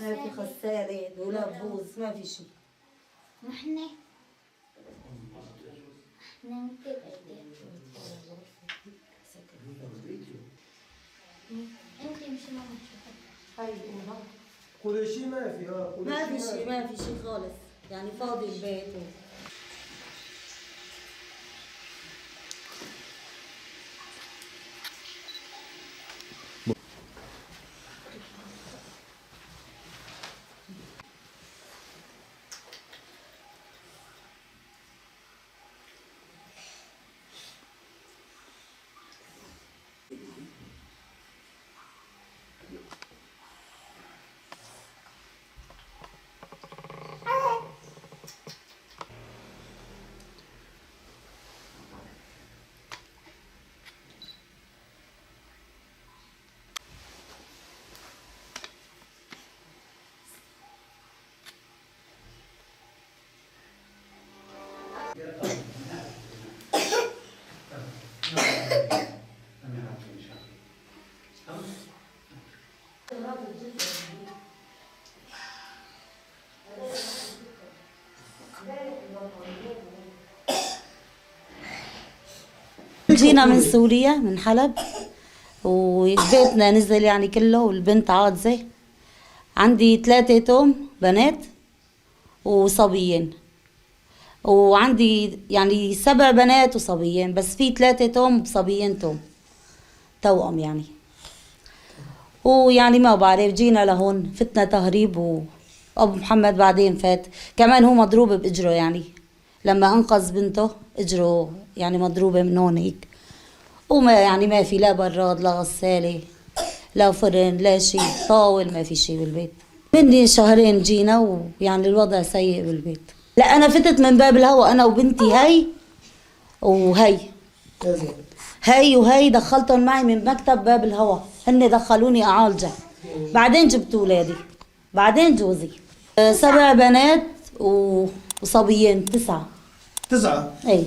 ما في غسالة دولاب بوز ما في شيء. احنا نتابع انت مش ماما كل شيء ما في ما في شيء خالص، يعني فاضي البيت. جينا من سوريا من حلب، وبيتنا نزل يعني كله، والبنت عاجزة. عندي 3 توم بنات وصبيين، وعندي يعني 7 بنات وصبيين، بس في 3 توم بصبيين توأم يعني. ويعني ما بعرف، جينا لهون فتنا تهريب، وأبو محمد بعدين فات كمان، هو مضروب بإجره يعني، لما أنقذ بنته إجره يعني مضروبة من هون هيك. وما يعني ما في لا براد لا غسالة لا فرن لا شيء، طاول ما في شيء بالبيت. مني 2 شهر جينا، ويعني الوضع سيء بالبيت. لا أنا فتت من باب الهوا أنا وبنتي هي وهي دخلتهم معي من مكتب باب الهوا، هن دخلوني أعالجه، بعدين جبت ولادي، بعدين جوزي. 7 بنات وصبيين 9. 9 اي